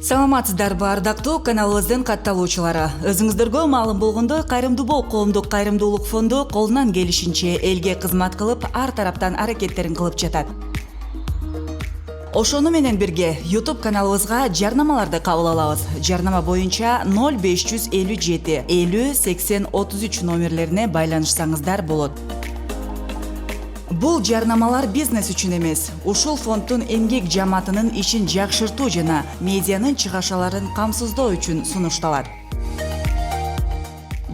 Саламатсыздарбы, ардактуу каналыбыздын катталуучулары. Өзүңүздөргө маалым болгондой, Кайрымдуу Бол коомдук кайрымдуулук фонду колунан келишинче элге кызмат кылып, ар тараптан аракеттерин кылып жатат. Ошону менен бирге YouTube каналыбызга жарнамаларды кабыл алабыз. Жарнама боюнча 0557 50 80 33 номерлерине байланышсаңыздар болот. Бул жарнамалар бизнес үчүн эмес, ушул фонддун эмгек жамаатынын ишин жакшыртуу жана медианын чыгашаларын камсыздоо үчүн сунушталат.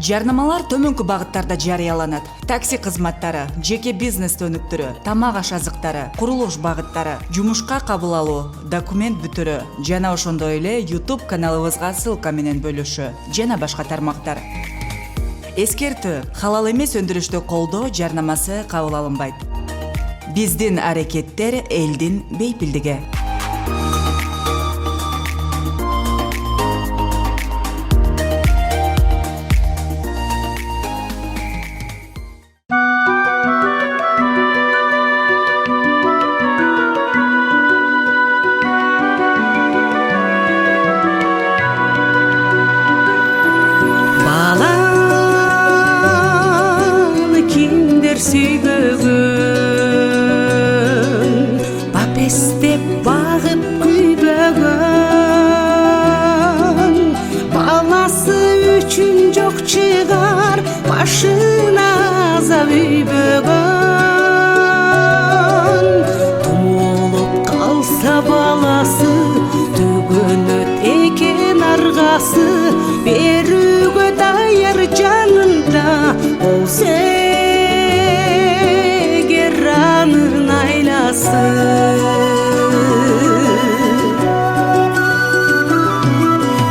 Жарнамалар төмөнкү багыттарда жарыяланат: такси кызматтары, жеке бизнес өнүктүрүү, тамак аш азыктары, курулуш багыттары, жумушка кабыл алуу, документ бүтүрүү жана ошондой эле YouTube каналыбызга ссылка менен бөлүшүү жана башка тармактар. Эскертүү: халал эмес өндүрүштү колдоо жарнамасы кабыл алынбайт. Биздин аракеттер элдин бейпилдиги. Баланы кимдер сүйбөгөн, бапестеп багып күйбөгөн, баласы үчүн жок чыгар башына азап үйбөгөн. Тумулуп калса баласы, төгөнөт экен аргасы, берүүгө даяр жанында болсо эгер анын айласы.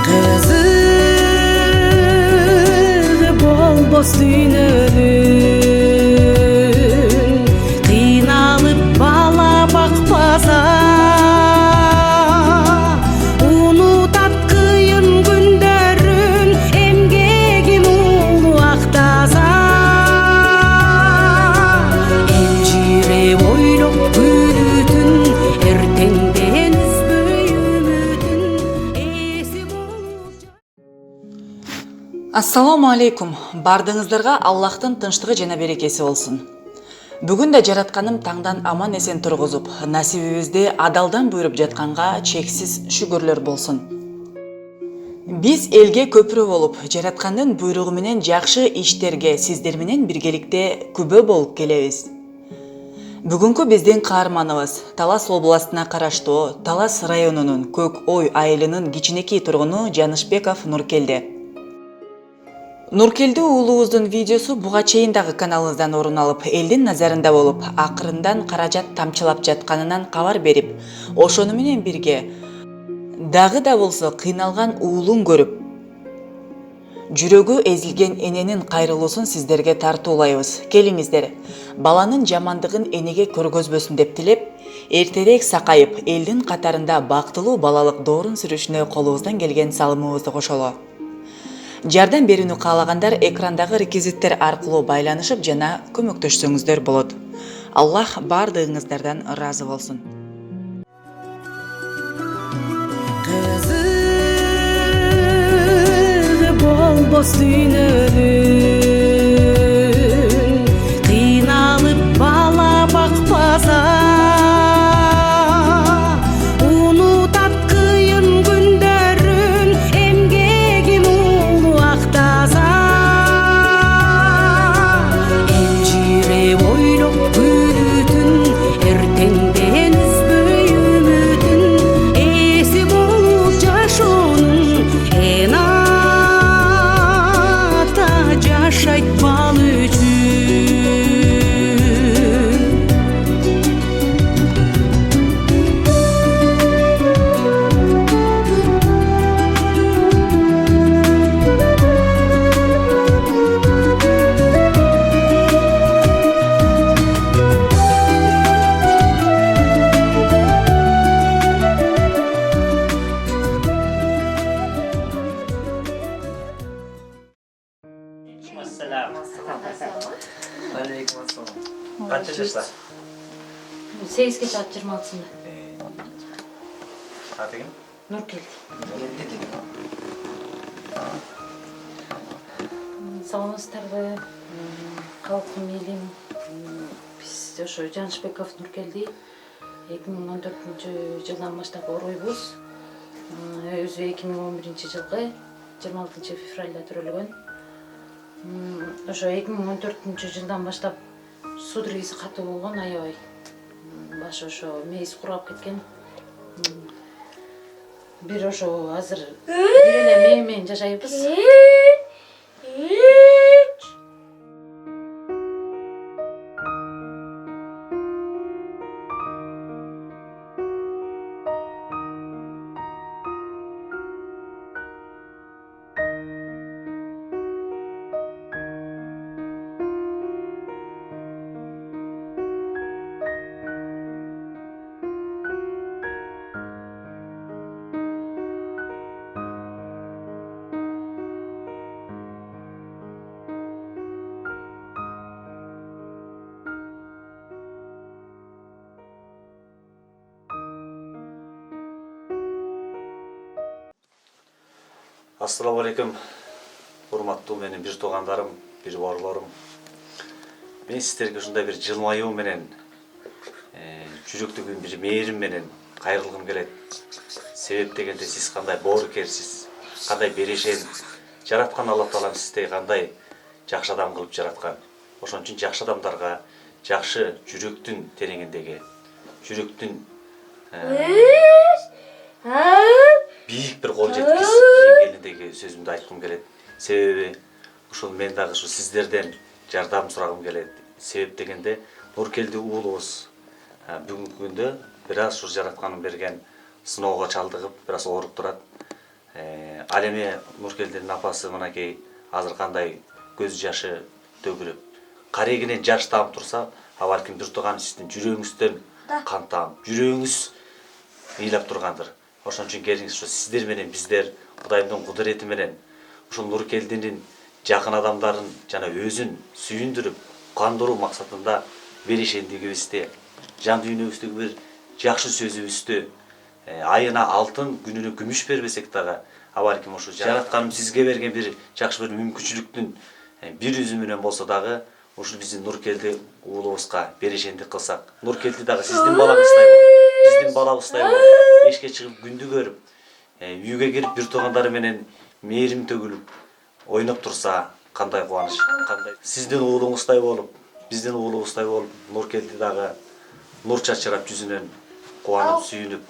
Кызыгы болбос дүйнөнүн, кыйналып бала бакпаса, унутат кыйын күндөрүн, эмгегин улуу актаса. Элжиреп ойлоп күнүтүн, эртеңден үзбөй үмүтүн, эси болуп. Ассаламу алейкум. Бардыңыздарга Аллахтын тынчтыгы жана берекеси болсун. Бүгүн да жаратканым таңдан аман эсен тургузуп, насибибизди адалдан буйруп жатканга чексиз шүгүрлөр болсун. Биз элге көпүрө болуп, жараткандын буйругу менен жакшы иштерге сиздер менен биргеликте күбө болуп келебиз. Бүгүнкү биздин каарманыбыз Талас областына караштуу Талас районунун Көк Ой айылынын кичинекей тургуну Жанышбеков Нуркелде. Нуркелди уулубуздун видеосу буга чейин дагы каналыбыздан орун алып, элдин назарында болуп, акырындан каражат тамчылап жатканынан кабар берип, ошону менен бирге дагы да болсо кыйналган уулун көрүп, жүрөгү эзилген эненин кайрылуусун сиздерге тартуулайбыз. Келиңиздер, баланын жамандыгын энеге көргөзбөсүн деп тилеп, эртерээк сакайып, элдин катарында бактылуу балалык доорун сүрүшүнө колубуздан келген салымыбызды кошолу. Жардам берүүнү каалагандар экрандагы реквизиттер аркылуу байланышып жана көмөктөшсөңүздөр болот. Аллах бардыгыңыздардан ыраазы болсун. Кызыгы болбос дүйнөнүн, кыйналып бала бакпаса, унутат кыйын күндөрүн, эмгегин улуу актаса. Элжиреп ойлоп күнүтүн, эртеңден үзбөй үмүтүн, эси болуп жашоонун эн ата жашайт бал үчүн. Assalam. Aleykum assalam. Kaç yaşlar? 8 kecha 26-sında. Atayım. Нуркел. Саламатсыздарбы? Калкым элим. Биз ошо Жанышбеков Нуркелди 2014 жылдан баштап оройбуз. Өзү 2011 жылгы 26 февралда төрөлгөн. Ошо 2014 жылдан баштап судорогиси катуу болгон, аябай. Башы ошо мейиз курап кеткен. Бир ошо азыр бир эле мээ менен жашайбыз. Assalamu alaikum, урматтуу менин бир туугандарым, бир бауырларым. Мен сиздерге ушундай бир жылмаюу менен, жүрөктөгү бир мээрим менен кайрылгым келет. Себеп дегенде сиз кандай боорукерсиз, кандай берешен, жараткан Алла Таалам сизди кандай жакшы адам кылып жараткан. Ошон үчүн жакшы адамдарга жакшы жүрөктүн тереңиндеги, жүрөктүн бийик бир кол жеткис деңгээлиндеги сөзүмдү айткым келет. Себеби ушул мен дагы ушу сиздерден жардам сурагым келет. Себеп дегенде Нуркелди уулубуз бүгүнкү күндө бир аз ушу жаратканын берген сыноого чалдыгып, бир аз ооруп турат. Ал эми Нуркелдинин апасы мынакей азыр кандай көз жашы төгүлүп, карегинен жаш тамып турса, а балким бир тууган сиздин жүрөгүңүздөн кан тамып, жүрөгүңүз ыйлап тургандыр. Ошон үчүн келиңиз, ушу сиздер менен биздер Кудайдын кудурети менен ушул Нуркелдинин жакын адамдарын жана өзүн сүйүндүрүп, кандыруу максатында берешендигибизди, жан дүйнөбүздөгү бир жакшы сөзүбүздү айына алтын, күнүнө күмүш бербесек дагы, а балким ушу жаратканым сизге берген бир жакшы бир мүмкүнчүлүктүн бир үзү менен болсо дагы ушул биздин Нуркелди уулубузга берешендик кылсак, Нуркелди дагы сиздин балаңыздай болуп, биздин балабыздай болуп, эшикке чыгып күндү көрүп, үйгө кирип бир туугандары менен мээрим төгүлүп ойноп турса, кандай кубаныч, кандай. Сиздин уулуңуздай болуп, биздин уулубуздай болуп, Нуркелди дагы нур чачырап жүзүнөн кубанып, сүйүнүп,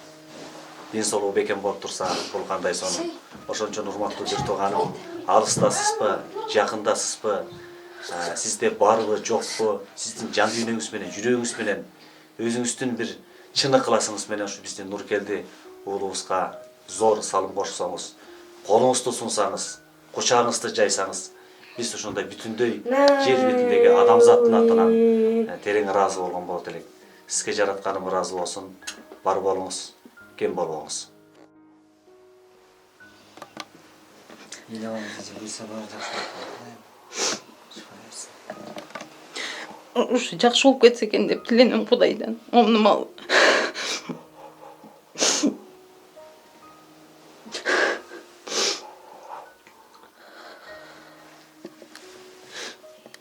ден соолугу бекем болуп турса, бул кандай сонун. Ошон үчүн урматтуу бир тууганым, алыстасызбы, жакындасызбы, сизде барбы, жокпу, сиздин жан дүйнөңүз менен, жүрөгүңүз менен, өзүңүздүн бир чын ыкыласыңыз менен ушу биздин Нуркелди уулубузга зор салым кошсоңуз, колуңузду сунсаңыз, кучагыңызды жайсаңыз, биз ушундай бүтүндөй жер бетиндеги адамзаттын атынан терең ыраазы болгон болот элек. Сизге жаратканым ыраазы болсун, бар болуңуз, кем болбоңуз. Ушу жакшы болуп кетсе экен деп тиленем Кудайдан. Омнум алып.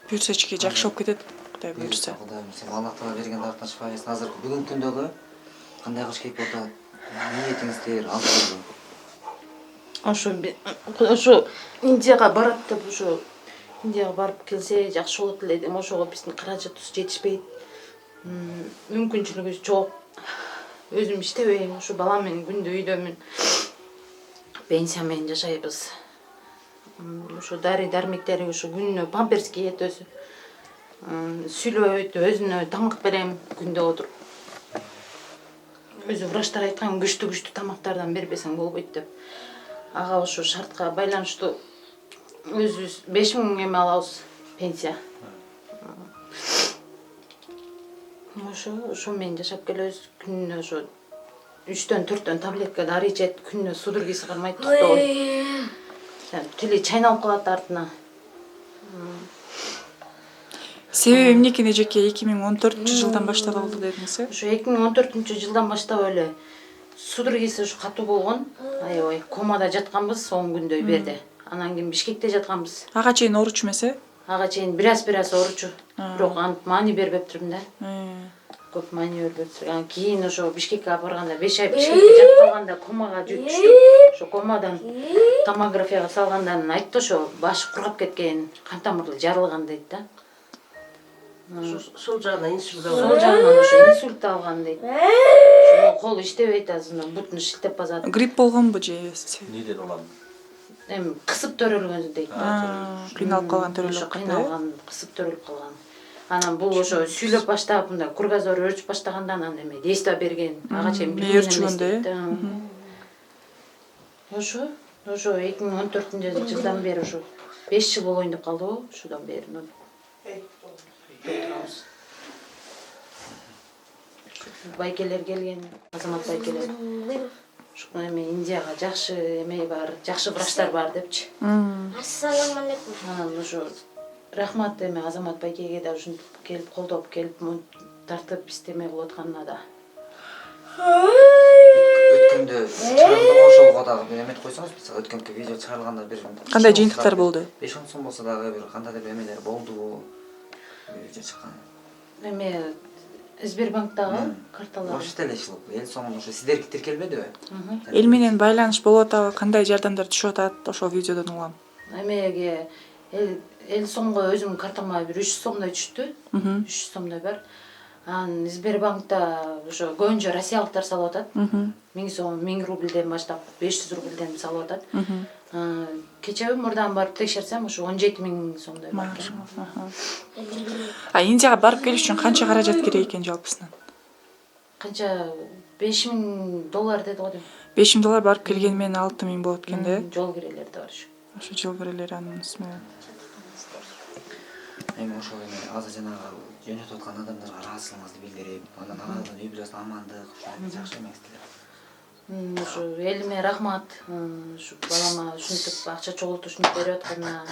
Буюрсачки жакшы болуп кетет, Кудай буюрса. Кудайым, сен Аллах Таала берген дарыктан шыпа берсин. Азыркы бүгүнкү күндөгү кандай кылыш керек болуп атат? Ниетиңиздер алдыңызда. Ошо Индияга барат деп ошо Индияга барып келсе жакшы болот эле дейм. Ошого биздин каражатыбыз жетишпейт. Мүмкүнчүлүгүбүз жок. Өзүм иштебейм, ошо балам менен күндү үйдөмүн. Пенсия менен жашайбыз. Ошо дармектери ошо күнүнө памперс кийет өзү. Сүйлөйт, өзүнө тамак берем күндө отуруп. Өзү врачтар айткан күчтүү тамактардан бербесең болбойт деп. Ага ошо шартка байланыштуу өзүбүз 5000 эме алабыз пенсия. Ошо менен жашап келебиз. Күнүнө ошо 3-4 таблетка дары ичет, күнүнө судорогиси кармайт, токтобойт. Тили чайналып калат артына. Себеби эмнеке эжеке 2014 жылдан баштап болду дедиңиз, э? Ошо 2014 жылдан баштап эле судорогиси ушу катуу болгон. Аябай комада жатканбыз 10 күндөй берди. Анан кийин Бишкекте жатканбыз. Ага чейин ооручу эмесе? Ага чейин бир аз ооручу. Бирок антип маани бербептирмин да. Көп маани бербептир. Анан кийин ошо Бишкекке алып барганда 5 ай Бишкекте жатып калганда комага түштүк. Ошо комадан томографияга салгандан айтты ошо башы кургап кеткен, кан тамыры жарылган дейт да. Сол жагынан инсульт Сол жагынан ошо инсульт алган дейт. Ошо кол иштебейт азыр, бутун шилтеп базат. Грипп болгонбу же? Неден улам? Эми кысып төрөлгөн дейт. Кыйналып калган Ошо төрөлүп калды. кыйналган, кысып төрөлүп калган. Анан бул ошо сүйлөп баштап мындай кругозор өрчүп баштаганда анан эме действо берген. Ага чейин билген эмес өрчүгөндө, дейт. Ошо 2014 бери ошо 5 жыл болоюн деп калды го, ошодан бери. Байкелер келген, Азамат байкелер. Ошо эме Индияга жакшы эме бар, жакшы врачтар бар депчи. Ассаламу алейкум. Анан ошо рахмат эме Азамат байкеге да ушинтип келип колдоп келип тартып иштеме кылып атканына да. Өткөндө чыгарылган ошолго дагы бир эметип койсоңуз, мисалы өткөнкү видео чыгарылганда бир Кандай жыйынтыктар болду? 5-10 сом болсо дагы бир кандайдыр бир эмелер болдубу? Видео чыккан. Эме Сбербанктагы карталар. Ошо эле ишил. Эл соңунда ошо сиздерге тиркелбедиби? Эл менен байланыш болуп атабы? Кандай жардамдар түшүп атат ошол видеодон улам? Эмеге эл соңго өзүмдүн картама бир 300 сомдой түштү. 300 сомдой бар. Анан Сбербанкта ошо көбүнчө россиялыктар салып атат. 1000 сом, 1000 рубльден баштап 500 рубльден салып атат. Кечеби мурдан барып текшерсем ошо 17.000 сомдой бар. Индияга барып келиш үчүн канча каражат керек экен жалпысынан? Канча $5000 деди го дейм. $5000 барып келгени менен 6000 болот экен да. Жол кирелер да бар. Ошо жол кирелер анын исми. Эми ошол эме азыр жанагы жөнөтүп аткан адамдарга ыраазычылыгыңызды билдирип, анан алардын үй бүлөсүнө амандык, ушул жакшы эместилер. Ошо элиме рахмат. Ушу балама ушинтип акча чогултушуп берип атканына.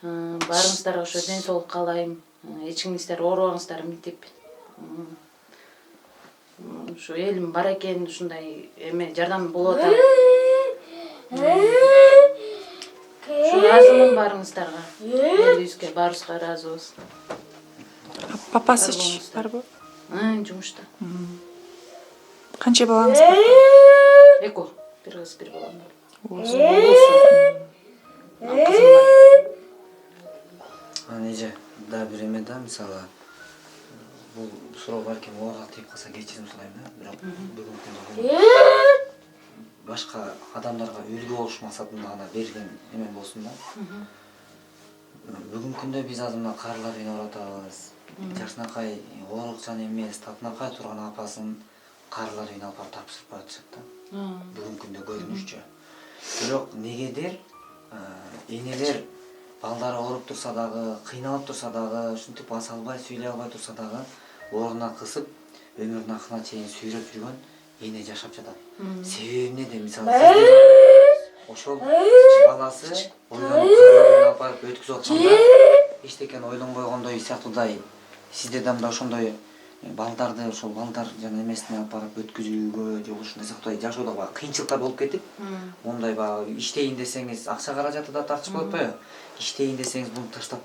Баарыңыздарга ошо ден соолук каалайм. Эч кимиңиздер оорубаңыздар мынтип. Ошо элим бар экен, ушундай эме жардам болуп атат. Ошо ыраазымын баарыңыздарга. Элибизге баарыбызга ыраазыбыз. Папасы барбы? Жумушта. Канча балаңыз бар? Эко, бир кыз, бир балам бар. Анан эже да бир эме да, мисалы бул суроо балким ооруга тийип калса кечирим сурайм да, бирок бүгүнкү күндө башка адамдарга үлгү болуш максатында гана берген эме болсун да. Бүгүнкү күндө биз азыр мына карылар үйүнө барып атабыз. Жакшынакай оорукчан эмес, татынакай турган апасын карылар үйүнө алып барып тапшырып атышат да. Бүгүнкү күндө көрүнүшчү. Бирок негедир энелер балдары ооруп турса дагы, кыйналып турса дагы, ушинтип баса албай, сүйлөй албай турса дагы, ордуна кысып, өмүрүнүн акырына чейин сүйрөп жүргөн эне жашап жатат. Себеби эмнеде? Мисалы ошол баласы ойлонуп карыларын алып барып өткүзүп атканда, эчтекен ойлонбой койгондой сыяктуудай, сизде да мындай ошондой балдарды ошол балдар жана эмесине алып барып өткүзүүгө же ушундай сыяктуу жашоодо баягы кыйынчылыктар болуп кетип, мондай баягы иштейин десеңиз акча каражаты да тартышып атпайбы? Иштейин десеңиз буну таштап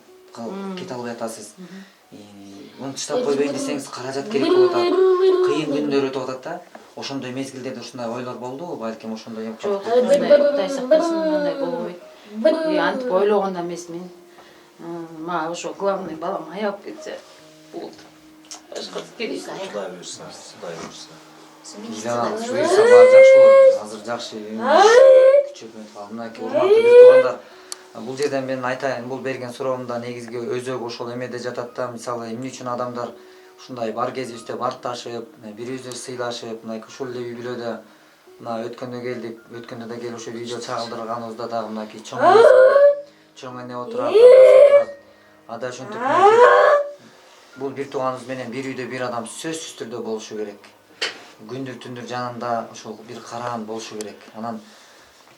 кете албай атасыз. Буну таштап койбойн десеңиз каражат керек болуп атат. Кыйын күндөр өтүп атат да. Ошондой мезгилдерде ушундай ойлор болдубу? Балким ошондой эми Жок, Кудай сактасын, андай болбойт. Антип ойлогон да эмесмин. Мага ошо главный балам аяп кетсе болду. Башка керек. Кудай буйрса, Кудай буйрса. Жана буйрса баары жакшы болот. Азыр жакшы күчөп өтүп калды. Мынакей урматтуу бир туугандар, бул жерден мен айтайын, бул берген суроомдо негизги өзөгү ошол эмеде жатат да. Мисалы эмне үчүн адамдар ушундай бар кезибизде барташып, бири-бирибизди сыйлашып, мынакей ушул эле үй бүлөдө мына өткөндө келдик, өткөндө да келип ошо видео чагылдырганыбызда дагы мынакей чоң эне отурат, ада ошентип бул бир тууганыбыз менен бир үйдө бир адам сөзсүз түрдө болушу керек. Күндүр түндүр жанында ошол бир караан болушу керек. Анан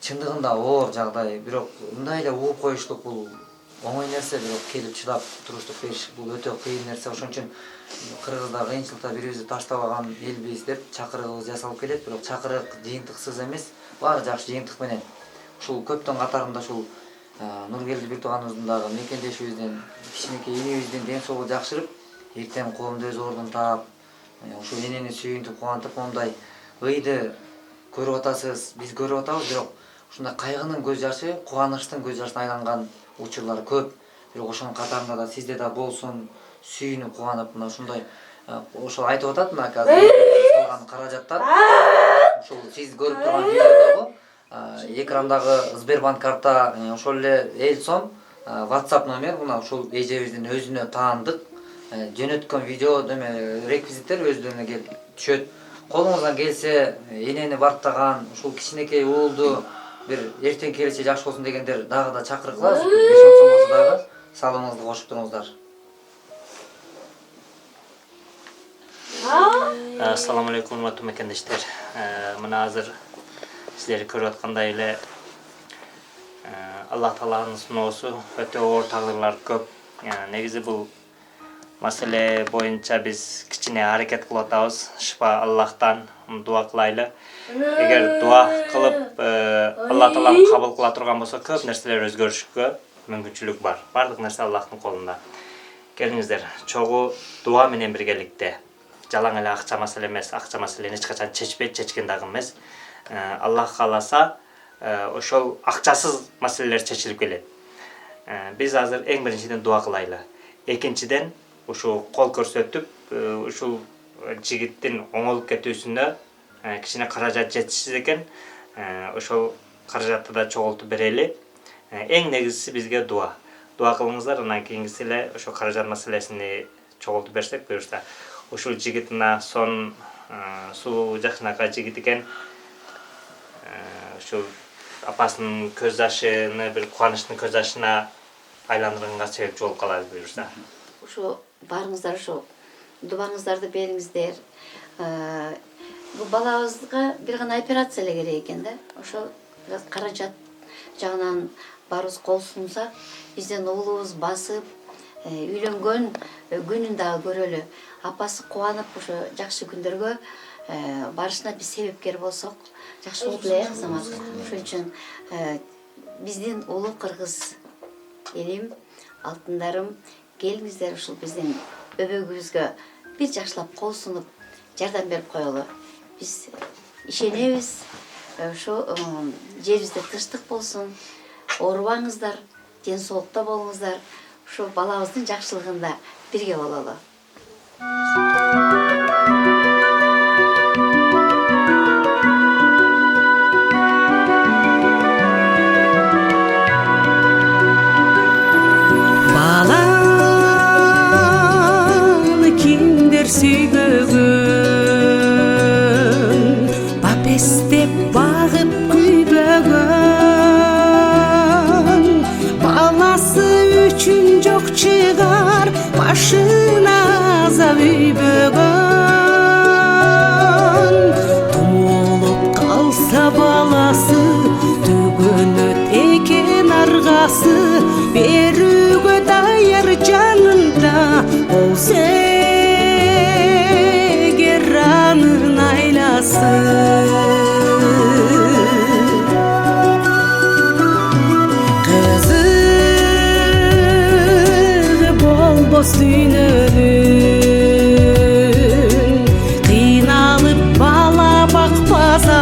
чындыгында оор жагдай, бирок мындай эле ууп коюштук бул оңой нерсе, бирок келип чыдап туруштук бериш бул өтө кыйын нерсе. Ошон үчүн кыргыздар кыйынчылыкта бири-бирибизди таштабаган элбиз деп чакырыгыбыз жасалып келет. Бирок чакырык жыйынтыксыз эмес, баары жакшы жыйынтык менен. Ушул көптөн катарында ушул Нургелди Бектуганыбыздын дагы мекендешибизден, кичинекей энебиздин ден соолугу жакшырып, эртең коомдо өз ордун таап, ушул энени сүйүнтүп кубантып, мондай ыйды көрүп атасыз, биз көрүп атабыз, бирок ушундай кайгынын көз жашы, кубанычтын көз жашына айланган учурлар көп. Бирок ошонун катарында да сизде да болсун, сүйүнүп кубанып, мына ушундай ошол айтып атат мына азыр салган каражаттар. Ушул сиз көрүп турган видеодогу экрандагы Сбербанк карта ошол эле эл сом WhatsApp номер, мына ушул эжебиздин өзүнө таандык жөнөткөн видео деме реквизиттер өздөрүнө келип түшөт. Колуңуздан келсе, энени бартаган, ушул кичинекей уулду бир эртең келече жакшы болсун дегендер дагы да чакырып калабыз. 5-10 сом болсо дагы салымыңызды кошуп туруңуздар. Assalamu alaikum урматтуу мекендештер. Мына азыр сиздер көрүп аткандай эле Аллах Тааланын сыноосу өтө оор тагдырлар көп. Негизи бул маселе боюнча биз кичине аракет кылып атабыз. Шифа Аллахтан дуа кылайлы. Эгер дуа кылып Аллах Таалам кабыл кыла турган болсо, көп нерселер өзгөрүшкө мүмкүнчүлүк бар. Бардык нерсе Аллахтын колунда. Келиңиздер, чогуу дуа менен биргеликте. Жалаң эле акча маселе эмес, акча маселени эч качан чечкен дагы эмес. Аллах кааласа, ошол акчасыз маселелер чечилип келет. Биз азыр эң биринчиден дуа кылайлы. Экинчиден, ушул кол көрсөтүп, ушул жигиттин оңолуп кетүүсүнө кичине каражат жетишсиз экен. Ошол каражатты да чогултуп берели. Эң негизгиси бизге дуа. Дуа кылыңыздар, андан кийингиси эле ошол каражат маселесин чогултуп берсек, буюрса ушул жигит мына сон сулуу жакшынакай жигит экен. Ушул апасынын көз жашыны бир кубанычтын көз жашына айландырганга себепчи болуп калат буюрса. Ушу барыңыздар, ушу дубаңыздарды бериңиздер. Бул балабызга бир гана операция эле керек экен да. Ошол каражат жагынан барыбыз кол сунсак, бизден уулубуз басып, үйлөнгөн күнүн дагы көрөлү. Апасы кубанып ошо жакшы күндөргө барышына биз себепкер болсок, жакшы болот эле, Азамат. Ошон үчүн биздин улуу кыргыз элим, алтындарым, келиңиздер ушул биздин өбөгүбүзгө бир жакшылап кол сунуп жардам берип коелу. Биз ишенебиз, ошо жерибизде тынчтык болсун, оорубаңыздар, ден соолукта болуңуздар, ошо балабыздын жакшылыгында бирге бололу. Баланы киндер сүйбөгөн, бапестеп багып күйбөгөн, баласы үчүн жок чыгар башына азап үйбөгөн. Тумулуп калса баласы, төгөнөт экен аргасы, берүүгө даяр жанында болсо эгер анын айласы. Кызыгы болбос дүйнөнүн, кыйналып бала бакпаса,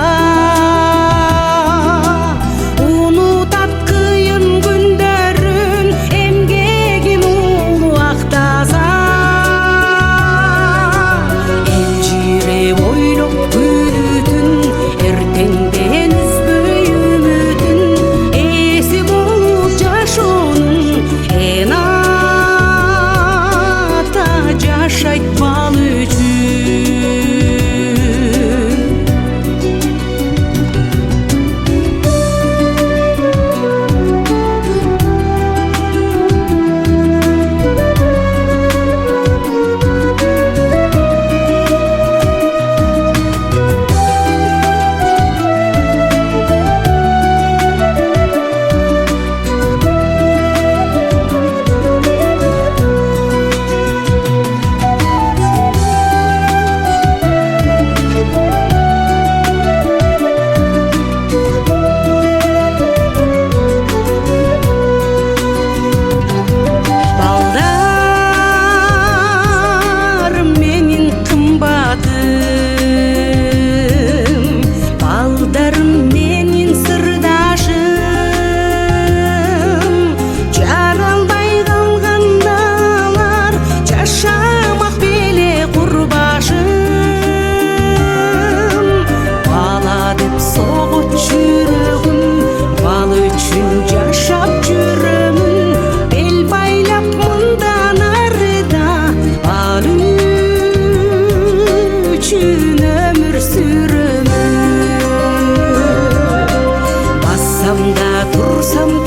болсам